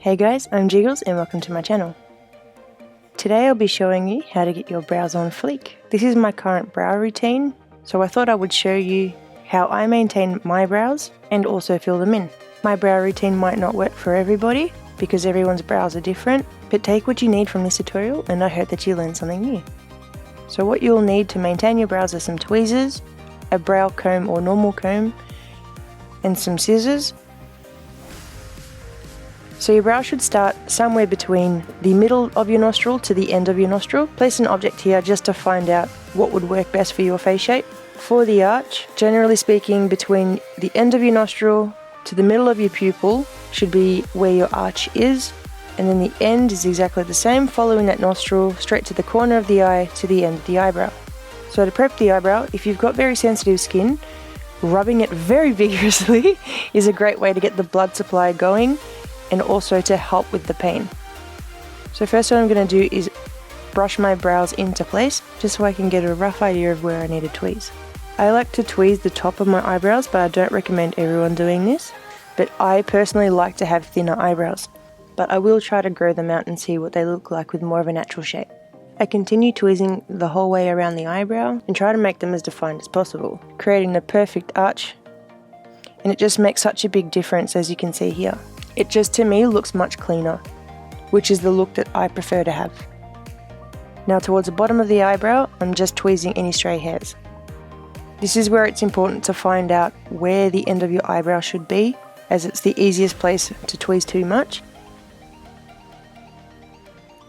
Hey guys, I'm Jigglez and welcome to my channel. Today I'll be showing you how to get your brows on fleek. This is my current brow routine, so I thought I would show you how I maintain my brows and also fill them in. My brow routine might not work for everybody because everyone's brows are different, but take what you need from this tutorial and I hope that you learn something new. So what you'll need to maintain your brows are some tweezers, a brow comb or normal comb, and some scissors. So your brow should start somewhere between the middle of your nostril to the end of your nostril. Place an object here just to find out what would work best for your face shape. For the arch, generally speaking, between the end of your nostril to the middle of your pupil should be where your arch is, and then the end is exactly the same, following that nostril straight to the corner of the eye to the end of the eyebrow. So to prep the eyebrow, if you've got very sensitive skin, rubbing it very vigorously is a great way to get the blood supply going and also to help with the pain. So first what I'm going to do is brush my brows into place just so I can get a rough idea of where I need to tweeze. I like to tweeze the top of my eyebrows, but I don't recommend everyone doing this. But I personally like to have thinner eyebrows, but I will try to grow them out and see what they look like with more of a natural shape. I continue tweezing the whole way around the eyebrow and try to make them as defined as possible, creating the perfect arch, and it just makes such a big difference as you can see here. It just to me looks much cleaner, which is the look that I prefer to have. Now towards the bottom of the eyebrow, I'm just tweezing any stray hairs. This is where it's important to find out where the end of your eyebrow should be, as it's the easiest place to tweeze too much.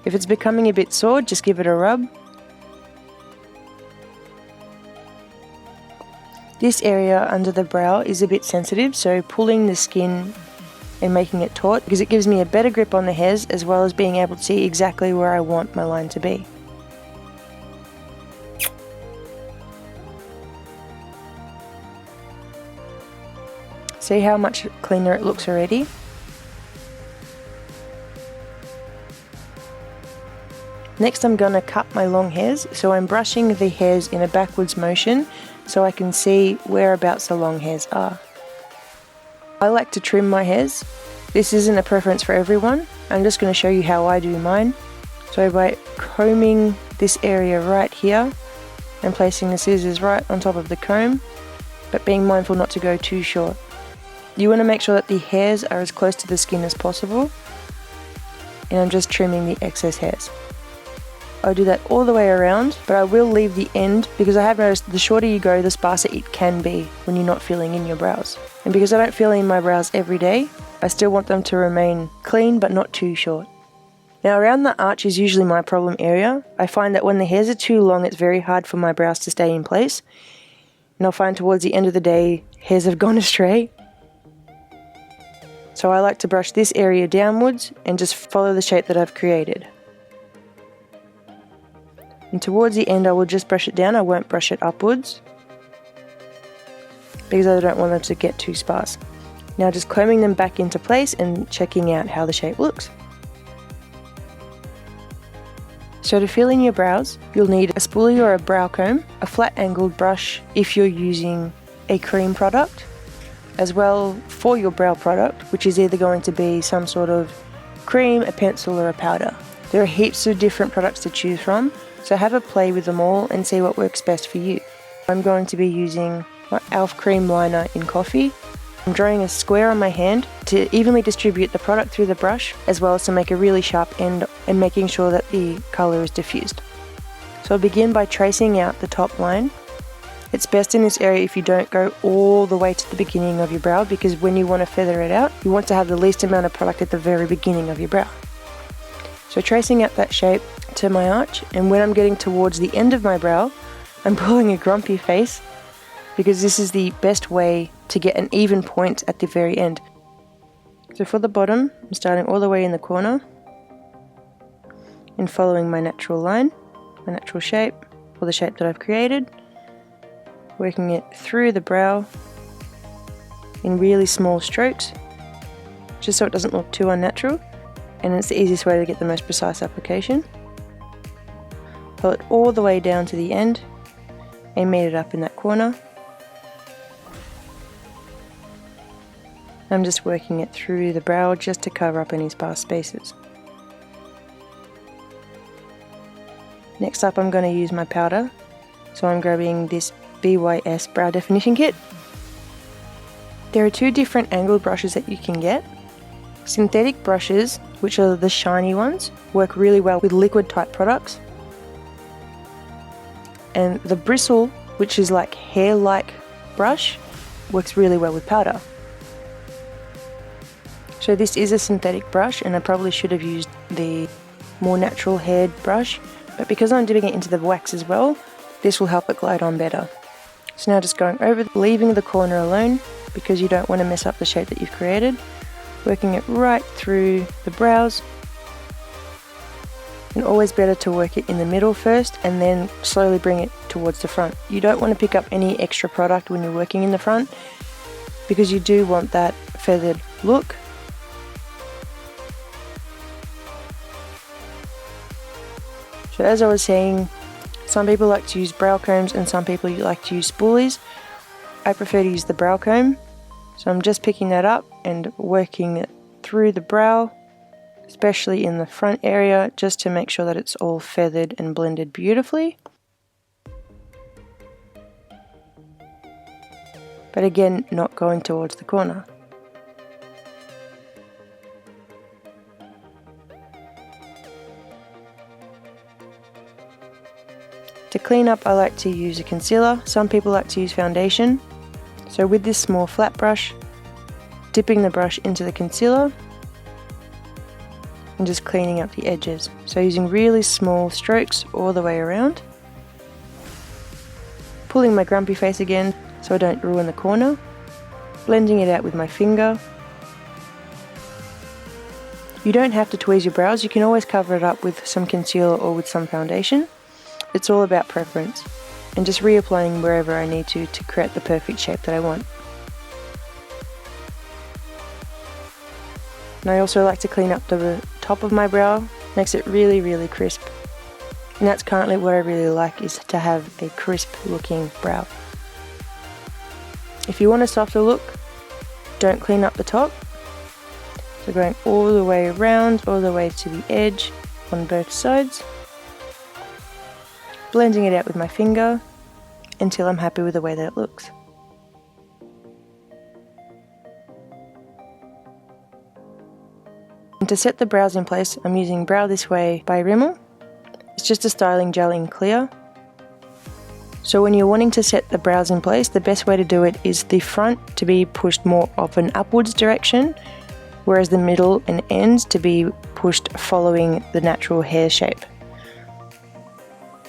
If it's becoming a bit sore, just give it a rub. This area under the brow is a bit sensitive, so pulling the skin and making it taut, because it gives me a better grip on the hairs as well as being able to see exactly where I want my line to be. See how much cleaner it looks already? Next I'm going to cut my long hairs, so I'm brushing the hairs in a backwards motion so I can see whereabouts the long hairs are. I like to trim my hairs. This isn't a preference for everyone. I'm just going to show you how I do mine. So by combing this area right here and placing the scissors right on top of the comb, but being mindful not to go too short. You want to make sure that the hairs are as close to the skin as possible, and I'm just trimming the excess hairs. I do that all the way around, but I will leave the end because I have noticed the shorter you go, the sparser it can be when you're not filling in your brows. And because I don't fill in my brows every day, I still want them to remain clean but not too short. Now around the arch is usually my problem area. I find that when the hairs are too long, it's very hard for my brows to stay in place. And I'll find towards the end of the day, hairs have gone astray. So I like to brush this area downwards and just follow the shape that I've created. And towards the end I will just brush it down, I won't brush it upwards because I don't want them to get too sparse. Now just combing them back into place and checking out how the shape looks. So to fill in your brows, you'll need a spoolie or a brow comb, a flat angled brush if you're using a cream product, as well for your brow product, which is either going to be some sort of cream, a pencil or a powder. There are heaps of different products to choose from, so have a play with them all and see what works best for you. I'm going to be using my e.l.f. cream liner in coffee. I'm drawing a square on my hand to evenly distribute the product through the brush, as well as to make a really sharp end and making sure that the colour is diffused. So I'll begin by tracing out the top line. It's best in this area if you don't go all the way to the beginning of your brow, because when you want to feather it out, you want to have the least amount of product at the very beginning of your brow. So tracing out that shape to my arch, and when I'm getting towards the end of my brow, I'm pulling a grumpy face because this is the best way to get an even point at the very end. So for the bottom, I'm starting all the way in the corner and following my natural line, my natural shape, or the shape that I've created, working it through the brow in really small strokes, just so it doesn't look too unnatural, and it's the easiest way to get the most precise application. Pull it all the way down to the end and meet it up in that corner. I'm just working it through the brow just to cover up any sparse spaces. Next up, I'm going to use my powder. So I'm grabbing this BYS Brow Definition Kit. There are two different angled brushes that you can get. Synthetic brushes, which are the shiny ones, work really well with liquid type products. And the bristle, which is like hair-like brush, works really well with powder. So this is a synthetic brush, and I probably should have used the more natural haired brush, but because I'm dipping it into the wax as well, this will help it glide on better. So now just going over, leaving the corner alone, because you don't want to mess up the shape that you've created, working it right through the brows. And always better to work it in the middle first and then slowly bring it towards the front. You don't want to pick up any extra product when you're working in the front, because you do want that feathered look. So as I was saying, some people like to use brow combs and some people like to use spoolies. I prefer to use the brow comb. So I'm just picking that up and working it through the brow, especially in the front area, just to make sure that it's all feathered and blended beautifully. But again, not going towards the corner. To clean up, I like to use a concealer. Some people like to use foundation. So with this small flat brush, dipping the brush into the concealer and just cleaning up the edges. So using really small strokes all the way around. Pulling my grumpy face again so I don't ruin the corner. Blending it out with my finger. You don't have to tweeze your brows, you can always cover it up with some concealer or with some foundation. It's all about preference, and just reapplying wherever I need to create the perfect shape that I want. And I also like to clean up the top of my brow, makes it really crisp. And that's currently what I really like, is to have a crisp looking brow. If you want a softer look, don't clean up the top. So going all the way around, all the way to the edge on both sides. Blending it out with my finger until I'm happy with the way that it looks. And to set the brows in place, I'm using Brow This Way by Rimmel. It's just a styling gel in clear. So when you're wanting to set the brows in place, the best way to do it is the front to be pushed more of an upwards direction, whereas the middle and ends to be pushed following the natural hair shape.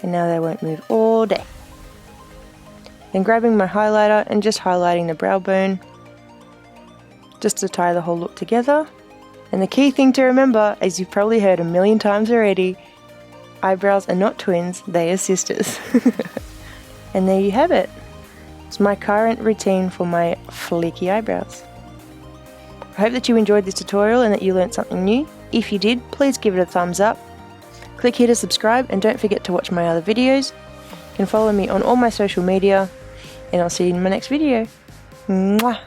And now they won't move all day. Then grabbing my highlighter and just highlighting the brow bone, just to tie the whole look together. And the key thing to remember, as you've probably heard a million times already, eyebrows are not twins, they are sisters. And there you have it. It's my current routine for my fleeky eyebrows. I hope that you enjoyed this tutorial and that you learned something new. If you did, please give it a thumbs up. Click here to subscribe and don't forget to watch my other videos. You can follow me on all my social media, and I'll see you in my next video. Mwah!